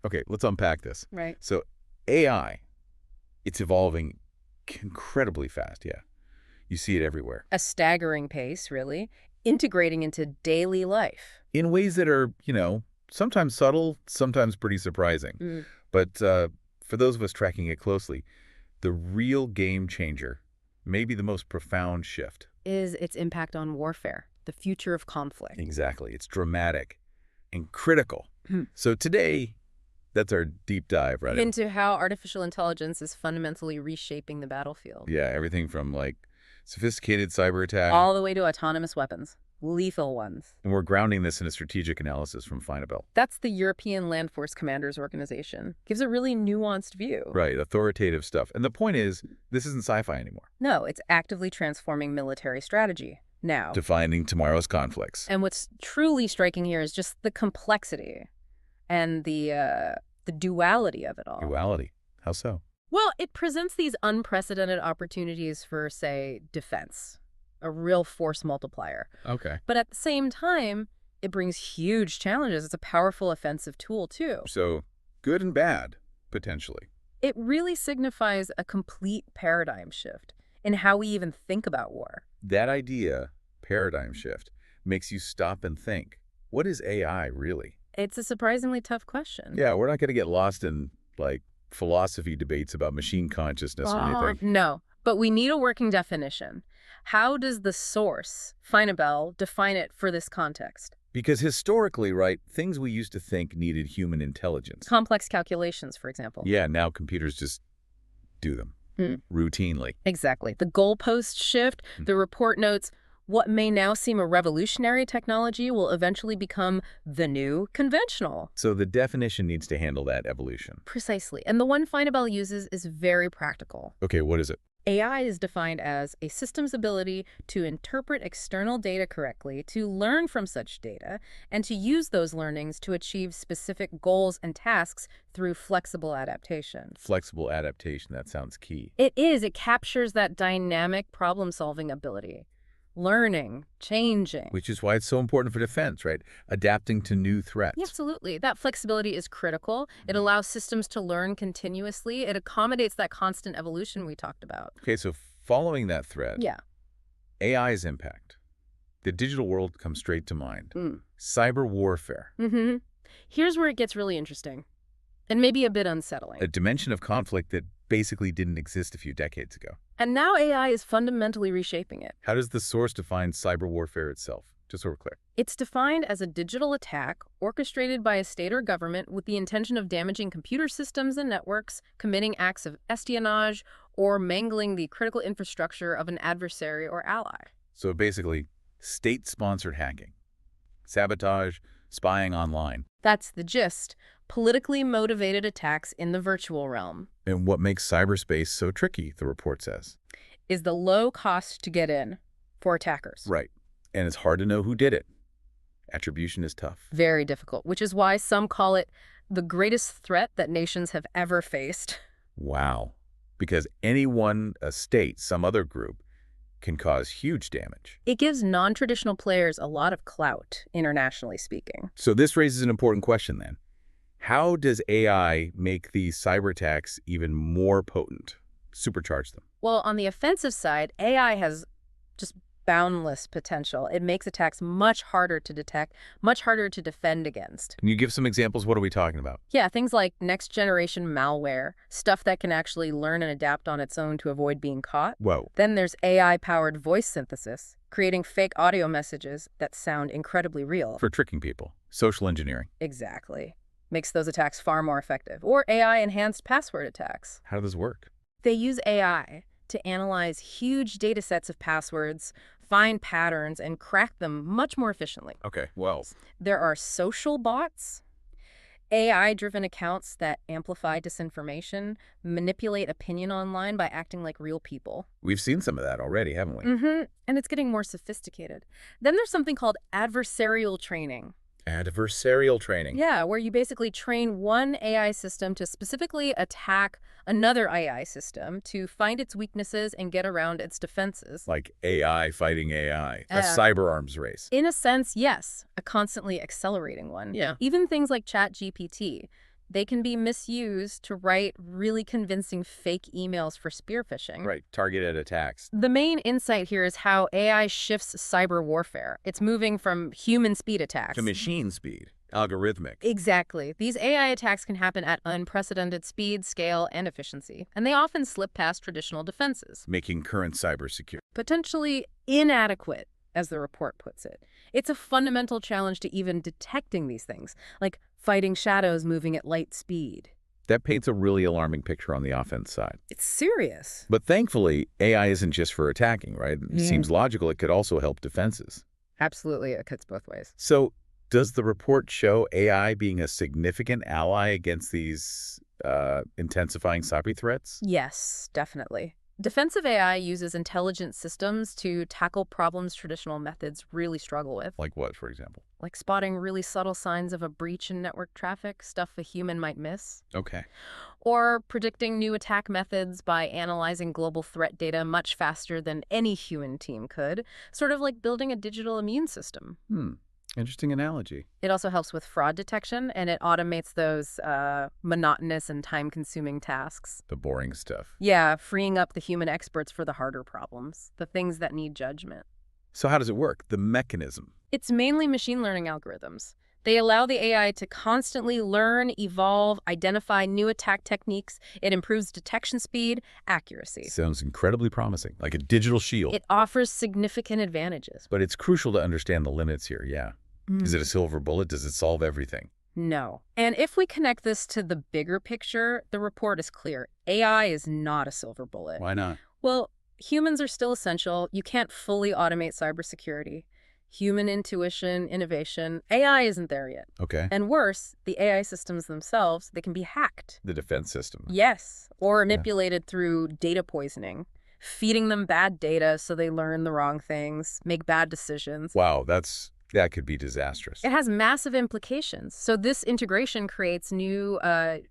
Okay, let's unpack this. Right. So AI, it's evolving incredibly fast, yeah. You see it everywhere. A staggering pace, really, integrating into daily life. In ways that are, sometimes subtle, sometimes pretty surprising. Mm. But for those of us tracking it closely, the real game changer, maybe the most profound shift. Is its impact on warfare, the future of conflict. Exactly. It's dramatic and critical. Hmm. So today, that's our deep dive, right? Into how artificial intelligence is fundamentally reshaping the battlefield. Yeah, everything from sophisticated cyber attack. All the way to autonomous weapons, lethal ones. And we're grounding this in a strategic analysis from Finabel. That's the European Land Force Commanders Organization. Gives a really nuanced view. Right, authoritative stuff. And the point is, this isn't sci-fi anymore. No, it's actively transforming military strategy now. Defining tomorrow's conflicts. And what's truly striking here is just the complexity and the duality of it all. Duality. How so? Well, it presents these unprecedented opportunities for, say, defense, a real force multiplier. Okay. But at the same time, it brings huge challenges. It's a powerful offensive tool, too. So, good and bad, potentially. It really signifies a complete paradigm shift in how we even think about war. That idea, paradigm shift, makes you stop and think. What is AI really? It's a surprisingly tough question. Yeah, we're not going to get lost in, philosophy debates about machine consciousness or anything. No, but we need a working definition. How does the source, Finabel, define it for this context? Because historically, right, things we used to think needed human intelligence. Complex calculations, for example. Yeah, now computers just do them routinely. Exactly. The goalpost shift, the report notes, what may now seem a revolutionary technology will eventually become the new conventional. So the definition needs to handle that evolution. Precisely. And the one Finabel uses is very practical. Okay, what is it? AI is defined as a system's ability to interpret external data correctly, to learn from such data, and to use those learnings to achieve specific goals and tasks through flexible adaptation. Flexible adaptation, that sounds key. It is. It captures that dynamic problem-solving ability. Learning, changing. Which is why it's so important for defense, right? Adapting to new threats. Yeah, absolutely. That flexibility is critical. It allows systems to learn continuously. It accommodates that constant evolution we talked about. Okay, so following that thread, Yeah. AI's impact. The digital world comes straight to mind. Cyber warfare. Here's where it gets really interesting, and maybe a bit unsettling. A dimension of conflict that basically didn't exist a few decades ago. And now AI is fundamentally reshaping it. How does the source define cyber warfare itself? Just so we're clear. It's defined as a digital attack orchestrated by a state or government with the intention of damaging computer systems and networks, committing acts of espionage, or mangling the critical infrastructure of an adversary or ally. So basically, state-sponsored hacking, sabotage, spying online. That's the gist. Politically motivated attacks in the virtual realm. And what makes cyberspace so tricky, the report says. Is the low cost to get in for attackers. Right. And it's hard to know who did it. Attribution is tough. Very difficult, which is why some call it the greatest threat that nations have ever faced. Wow. Because anyone, a state, some other group, can cause huge damage. It gives non-traditional players a lot of clout, internationally speaking. So this raises an important question then. How does AI make these cyber attacks even more potent, supercharge them? Well, on the offensive side, AI has just boundless potential. It makes attacks much harder to detect, much harder to defend against. Can you give some examples? What are we talking about? Yeah, things like next-generation malware, stuff that can actually learn and adapt on its own to avoid being caught. Whoa. Then there's AI-powered voice synthesis, creating fake audio messages that sound incredibly real. For tricking people. Social engineering. Exactly. Makes those attacks far more effective. Or AI-enhanced password attacks. How does this work? They use AI to analyze huge data sets of passwords, find patterns, and crack them much more efficiently. Okay, well. There are social bots, AI-driven accounts that amplify disinformation, manipulate opinion online by acting like real people. We've seen some of that already, haven't we? And it's getting more sophisticated. Then there's something called adversarial training. Adversarial training. Yeah, where you basically train one AI system to specifically attack another AI system to find its weaknesses and get around its defenses. Like AI fighting AI, a cyber arms race. In a sense, yes, a constantly accelerating one. Yeah. Even things like ChatGPT, They can be misused to write really convincing fake emails for spear phishing. Right, targeted attacks. The main insight here is how AI shifts cyber warfare. It's moving from human speed attacks To machine speed, algorithmic. Exactly. These AI attacks can happen at unprecedented speed, scale, and efficiency, and they often slip past traditional defenses. Making current cybersecurity. Potentially inadequate, as the report puts it. It's a fundamental challenge to even detecting these things, like fighting shadows moving at light speed. That paints a really alarming picture on the offense side. It's serious. But thankfully, AI isn't just for attacking, right? It seems logical it could also help defenses. Absolutely, it cuts both ways. So does the report show AI being a significant ally against these intensifying cyber threats? Yes, definitely. Defensive AI uses intelligent systems to tackle problems traditional methods really struggle with, Like what, for example? like spotting really subtle signs of a breach in network traffic, stuff a human might miss, Okay. or predicting new attack methods by analyzing global threat data much faster than any human team could, sort of like building a digital immune system. Interesting analogy. It also helps with fraud detection, and it automates those monotonous and time-consuming tasks. The boring stuff. Yeah, freeing up the human experts for the harder problems, the things that need judgment. So how does it work? The mechanism. It's mainly machine learning algorithms. They allow the AI to constantly learn, evolve, identify new attack techniques. It improves detection speed, accuracy. Sounds incredibly promising, like a digital shield. It offers significant advantages. But it's crucial to understand the limits here, yeah. Is it a silver bullet? Does it solve everything? No. And if we connect this to the bigger picture, the report is clear. AI is not a silver bullet. Why not? Well, humans are still essential. You can't fully automate cybersecurity. Human intuition, innovation, AI isn't there yet. Okay. And worse, the AI systems themselves, they can be hacked. The defense system. Yes, or manipulated through data poisoning, feeding them bad data so they learn the wrong things, make bad decisions. Wow, that could be disastrous. It has massive implications. So this integration creates new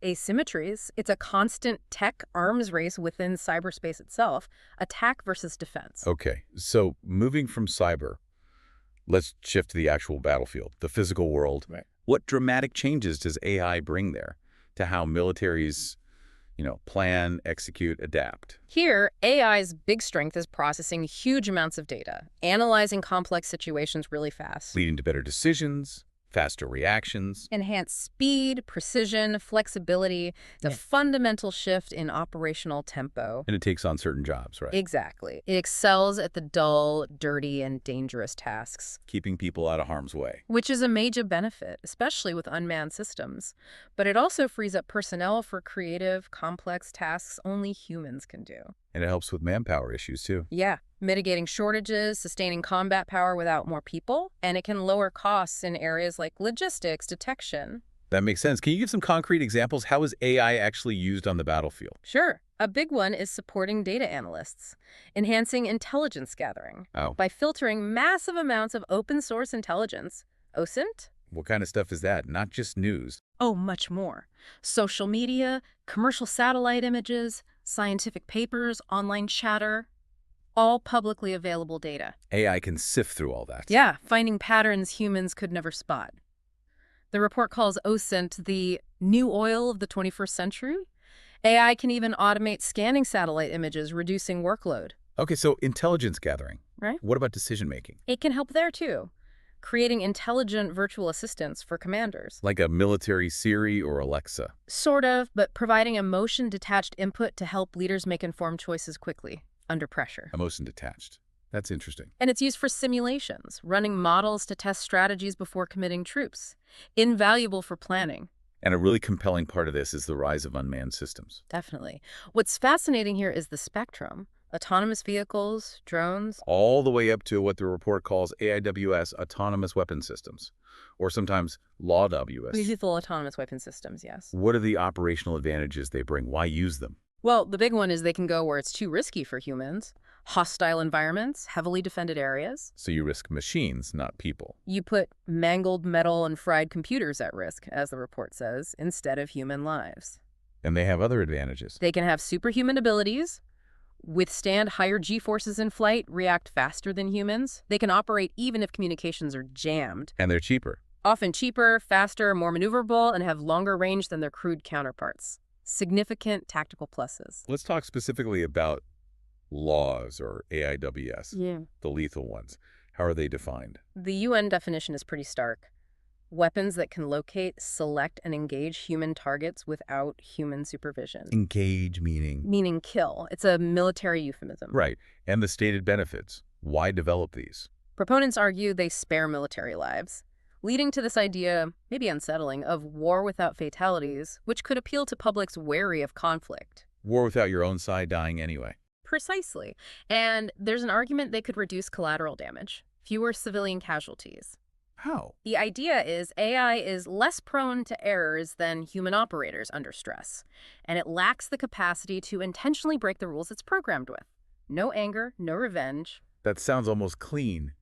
asymmetries. It's a constant tech arms race within cyberspace itself, attack versus defense. Okay, so moving from cyber, let's shift to the actual battlefield, the physical world. Right. What dramatic changes does AI bring there to how militaries, plan, execute, adapt? Here, AI's big strength is processing huge amounts of data, analyzing complex situations really fast. Leading to better decisions, faster reactions. Enhanced speed, precision, flexibility, the fundamental shift in operational tempo. And it takes on certain jobs, right? Exactly. It excels at the dull, dirty, and dangerous tasks, Keeping people out of harm's way. which is a major benefit, especially with unmanned systems. But it also frees up personnel for creative, complex tasks only humans can do. And it helps with manpower issues, too. Yeah, mitigating shortages, sustaining combat power without more people, and it can lower costs in areas like logistics, detection. That makes sense. Can you give some concrete examples? How is AI actually used on the battlefield? Sure. A big one is supporting data analysts, enhancing intelligence gathering Oh, by filtering massive amounts of open source intelligence. OSINT? what kind of stuff is that? Not just news. Oh, much more. Social media, commercial satellite images, scientific papers, online chatter, all publicly available data. AI can sift through all that. Yeah, finding patterns humans could never spot. The report calls OSINT the new oil of the 21st century. AI can even automate scanning satellite images, reducing workload. Okay, so intelligence gathering. Right. What about decision making? It can help there too, creating intelligent virtual assistants for commanders. Like a military Siri or Alexa. Sort of, but providing emotion-detached input to help leaders make informed choices quickly, under pressure. Emotion detached. That's interesting. And it's used for simulations, running models to test strategies before committing troops. Invaluable for planning. And a really compelling part of this is the rise of unmanned systems. Definitely. What's fascinating here is the spectrum. Autonomous vehicles, drones. All the way up to what the report calls AIWS, autonomous weapon systems, or sometimes LAWWS. Lethal autonomous weapon systems, yes. What are the operational advantages they bring? Why use them? Well, the big one is they can go where it's too risky for humans. Hostile environments, heavily defended areas. So you risk machines, not people. You put mangled metal and fried computers at risk, as the report says, instead of human lives. And they have other advantages. They can have superhuman abilities, withstand higher G-forces in flight, react faster than humans. They can operate even if communications are jammed. And they're cheaper. Often cheaper, faster, more maneuverable, and have longer range than their crewed counterparts. Significant tactical pluses. Let's talk specifically about laws, or AIWS, Yeah. the lethal ones. How are they defined? The UN definition is pretty stark. Weapons that can locate, select, and engage human targets without human supervision. Engage meaning? Meaning kill. It's a military euphemism. Right. And the stated benefits. Why develop these? Proponents argue they spare military lives, leading to this idea, maybe unsettling, of war without fatalities, which could appeal to publics wary of conflict. War without your own side dying anyway. Precisely. And there's an argument they could reduce collateral damage, fewer civilian casualties. How? The idea is AI is less prone to errors than human operators under stress, and it lacks the capacity to intentionally break the rules it's programmed with. No anger, no revenge. That sounds almost clean.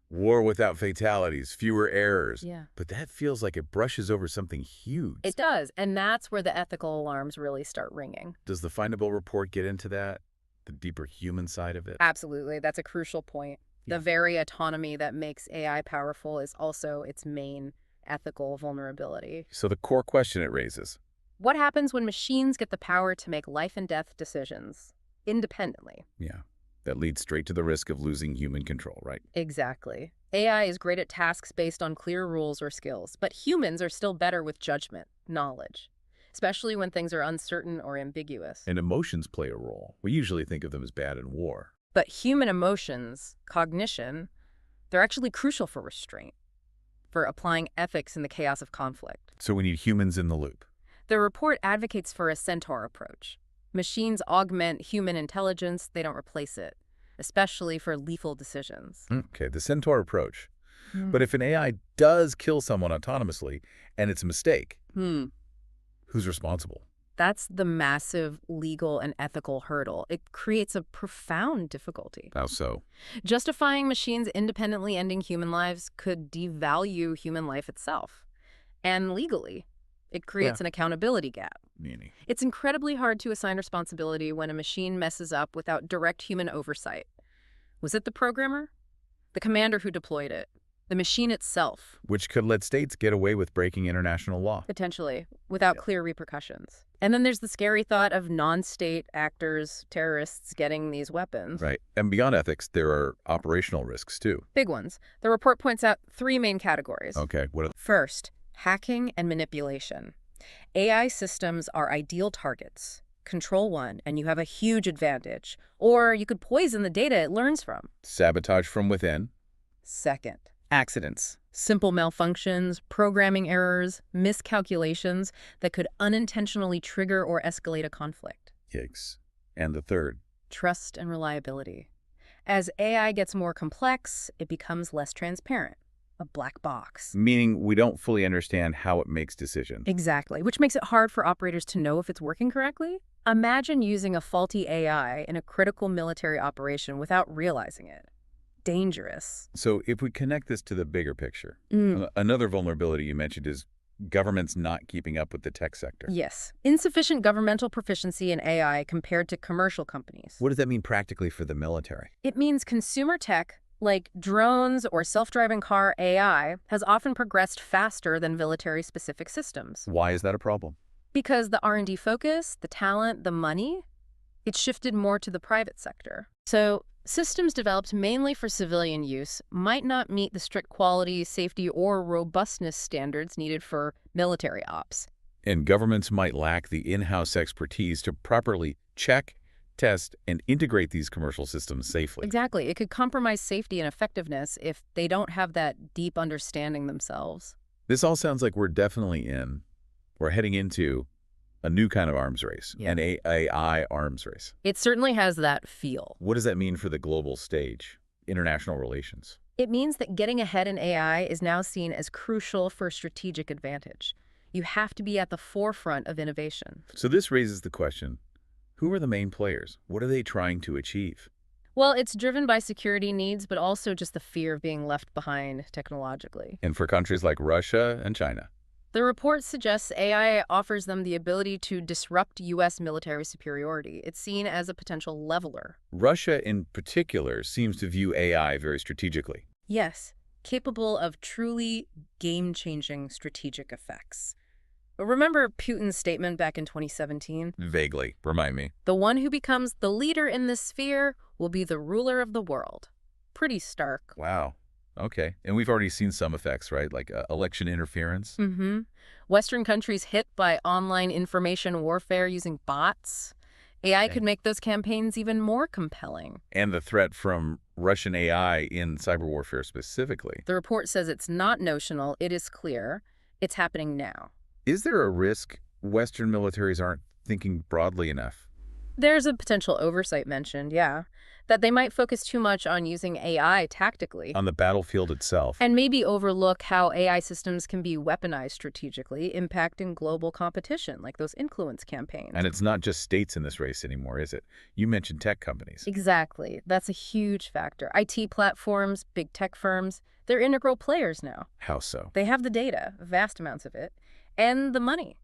War without fatalities, fewer errors. Yeah. But that feels like it brushes over something huge. It does, and that's where the ethical alarms really start ringing. Does the Finabel report get into that? The deeper human side of it? Absolutely. That's a crucial point. Yeah. The very autonomy that makes AI powerful is also its main ethical vulnerability. So the core question it raises. What happens when machines get the power to make life and death decisions independently? Yeah. That leads straight to the risk of losing human control, right? Exactly. AI is great at tasks based on clear rules or skills, but humans are still better with judgment, knowledge, especially when things are uncertain or ambiguous. And emotions play a role. We usually think of them as bad in war. But human emotions, cognition, they're actually crucial for restraint, for applying ethics in the chaos of conflict. So we need humans in the loop. The report advocates for a centaur approach. Machines augment human intelligence, they don't replace it, especially for lethal decisions. Okay, the centaur approach. But if an AI does kill someone autonomously and it's a mistake, who's responsible? That's the massive legal and ethical hurdle. It creates a profound difficulty. How so? Justifying machines independently ending human lives could devalue human life itself. And legally, it creates an accountability gap. Meaning? It's incredibly hard to assign responsibility when a machine messes up without direct human oversight. Was it the programmer? The commander who deployed it? The machine itself? Which could let states get away with breaking international law. Potentially, without clear repercussions. And then there's the scary thought of non-state actors, terrorists getting these weapons. Right. And beyond ethics, there are operational risks too. Big ones. The report points out 3 main categories. Okay, what are First, hacking and manipulation. AI systems are ideal targets. Control one, and you have a huge advantage. Or you could poison the data it learns from. sabotage from within? Second, accidents. Simple malfunctions, programming errors, miscalculations that could unintentionally trigger or escalate a conflict. Yikes. And the third? Trust and reliability. As AI gets more complex, it becomes less transparent. A black box. Meaning we don't fully understand how it makes decisions. Exactly, which makes it hard for operators to know if it's working correctly. Imagine using a faulty AI in a critical military operation without realizing it. Dangerous. So if we connect this to the bigger picture, another vulnerability you mentioned is governments not keeping up with the tech sector. Yes. Insufficient governmental proficiency in AI compared to commercial companies. What does that mean practically for the military? It means consumer tech, like drones or self-driving car AI, has often progressed faster than military-specific systems. Why is that a problem? Because the R&D focus, the talent, the money, it's shifted more to the private sector. So systems developed mainly for civilian use might not meet the strict quality, safety, or robustness standards needed for military ops. And governments might lack the in-house expertise to properly check, test, and integrate these commercial systems safely. Exactly. It could compromise safety and effectiveness if they don't have that deep understanding themselves. This all sounds like we're heading into a new kind of arms race, an AI arms race. It certainly has that feel. What does that mean for the global stage, international relations? It means that getting ahead in AI is now seen as crucial for strategic advantage. You have to be at the forefront of innovation. So this raises the question, who are the main players? What are they trying to achieve? Well, it's driven by security needs, but also just the fear of being left behind technologically. And for countries like Russia and China? The report suggests AI offers them the ability to disrupt U.S. military superiority. It's seen as a potential leveler. Russia in particular seems to view AI very strategically. Yes. capable of truly game-changing strategic effects. Remember Putin's statement back in 2017? Vaguely. Remind me. The one who becomes the leader in this sphere will be the ruler of the world. Pretty stark. Wow. Okay. And we've already seen some effects, right? Like election interference. Mm-hmm. Western countries hit by online information warfare using bots. AI could make those campaigns even more compelling. And the threat from Russian AI in cyber warfare specifically. The report says it's not notional, it is clear. It's happening now. Is there a risk Western militaries aren't thinking broadly enough? There's a potential oversight mentioned, yeah, that they might focus too much on using AI tactically. On the battlefield itself. And maybe overlook how AI systems can be weaponized strategically, impacting global competition, like those influence campaigns. And it's not just states in this race anymore, is it? You mentioned tech companies. Exactly. That's a huge factor. IT platforms, big tech firms, they're integral players now. How so? They have the data, vast amounts of it, and the money,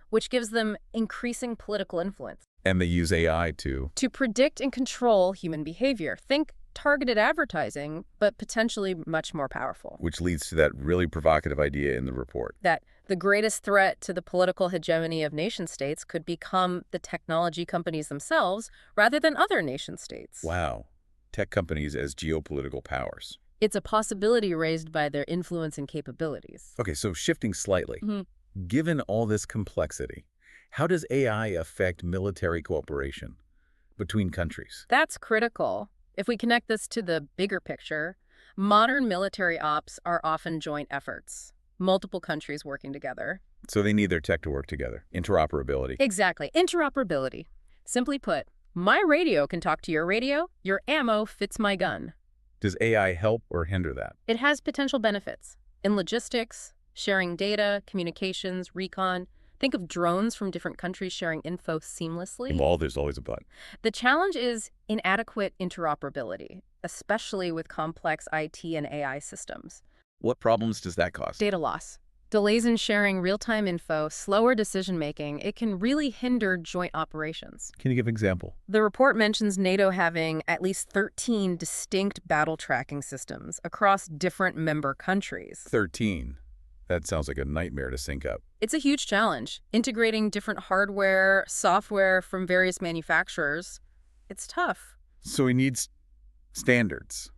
which gives them increasing political influence. And they use AI to predict and control human behavior. Think targeted advertising, but potentially much more powerful. which leads to that really provocative idea in the report. That the greatest threat to the political hegemony of nation-states could become the technology companies themselves rather than other nation-states. Wow. Tech companies as geopolitical powers. It's a possibility raised by their influence and capabilities. Okay, so shifting slightly. Given all this complexity, how does AI affect military cooperation between countries? That's critical. If we connect this to the bigger picture, modern military ops are often joint efforts, multiple countries working together. So they need their tech to work together. Interoperability. Exactly. Interoperability. Simply put, my radio can talk to your radio, your ammo fits my gun. Does AI help or hinder that? It has potential benefits in logistics, sharing data, communications, recon. Think of drones from different countries sharing info seamlessly. Well, there's always a but. The challenge is inadequate interoperability, especially with complex IT and AI systems. What problems does that cause? Data loss, delays in sharing real-time info, slower decision-making. It can really hinder joint operations. Can you give an example? The report mentions NATO having at least 13 distinct battle tracking systems across different member countries. 13. That sounds like a nightmare to sync up. It's a huge challenge. Integrating different hardware, software from various manufacturers, it's tough. So he needs standards,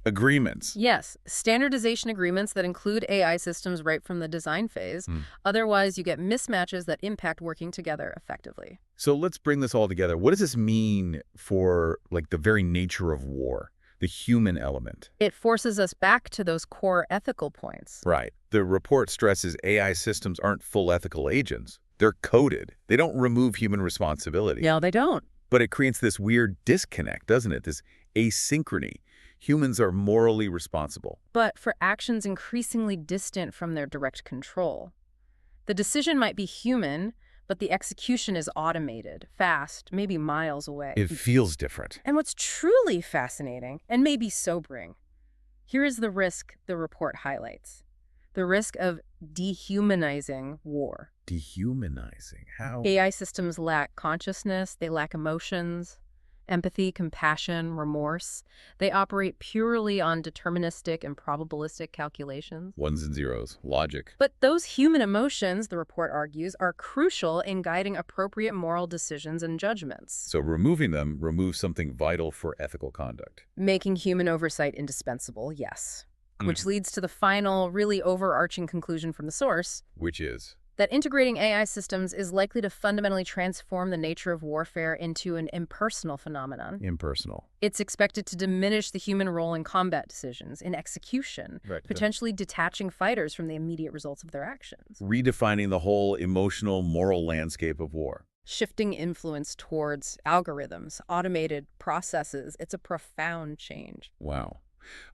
agreements. Yes, standardization agreements that include AI systems right from the design phase. Otherwise, you get mismatches that impact working together effectively. So let's bring this all together. What does this mean for like the very nature of war? The human element. It forces us back to those core ethical points. Right. The report stresses AI systems aren't full ethical agents. They're coded. They don't remove human responsibility. Yeah, they don't. But it creates this weird disconnect, doesn't it? This asynchrony. Humans are morally responsible. But for actions increasingly distant from their direct control. The decision might be human, but the execution is automated, fast, maybe miles away. It feels different. And what's truly fascinating, and maybe sobering, here is the risk the report highlights. The risk of dehumanizing war. Dehumanizing? How? AI systems lack consciousness, they lack emotions, empathy, compassion, remorse. They operate purely on deterministic and probabilistic calculations. Ones and zeros. Logic. But those human emotions, the report argues, are crucial in guiding appropriate moral decisions and judgments. So removing them removes something vital for ethical conduct. Making human oversight indispensable, yes. Which leads to the final, really overarching conclusion from the source. Which is? That integrating AI systems is likely to fundamentally transform the nature of warfare into an impersonal phenomenon. Impersonal. It's expected to diminish the human role in combat decisions, in execution, Right. potentially detaching fighters from the immediate results of their actions. Redefining the whole emotional, moral landscape of war. Shifting influence towards algorithms, automated processes. It's a profound change. Wow.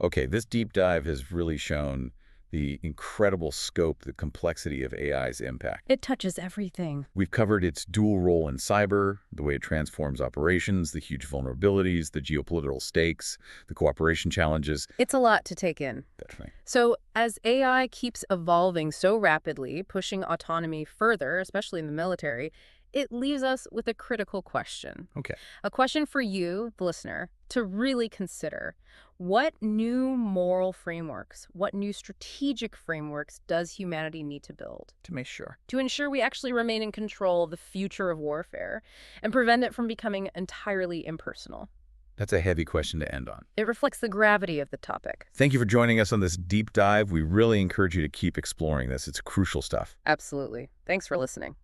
Okay, this deep dive has really shown the incredible scope, the complexity of AI's impact. It touches everything. We've covered its dual role in cyber, the way it transforms operations, the huge vulnerabilities, the geopolitical stakes, the cooperation challenges. It's a lot to take in. Definitely. So as AI keeps evolving so rapidly, pushing autonomy further, especially in the military, it leaves us with a critical question. Okay. A question for you, the listener, to really consider. What new moral frameworks, what new strategic frameworks does humanity need to build To make sure. to ensure we actually remain in control of the future of warfare and prevent it from becoming entirely impersonal? That's a heavy question to end on. It reflects the gravity of the topic. Thank you for joining us on this deep dive. We really encourage you to keep exploring this. It's crucial stuff. Absolutely. Thanks for listening.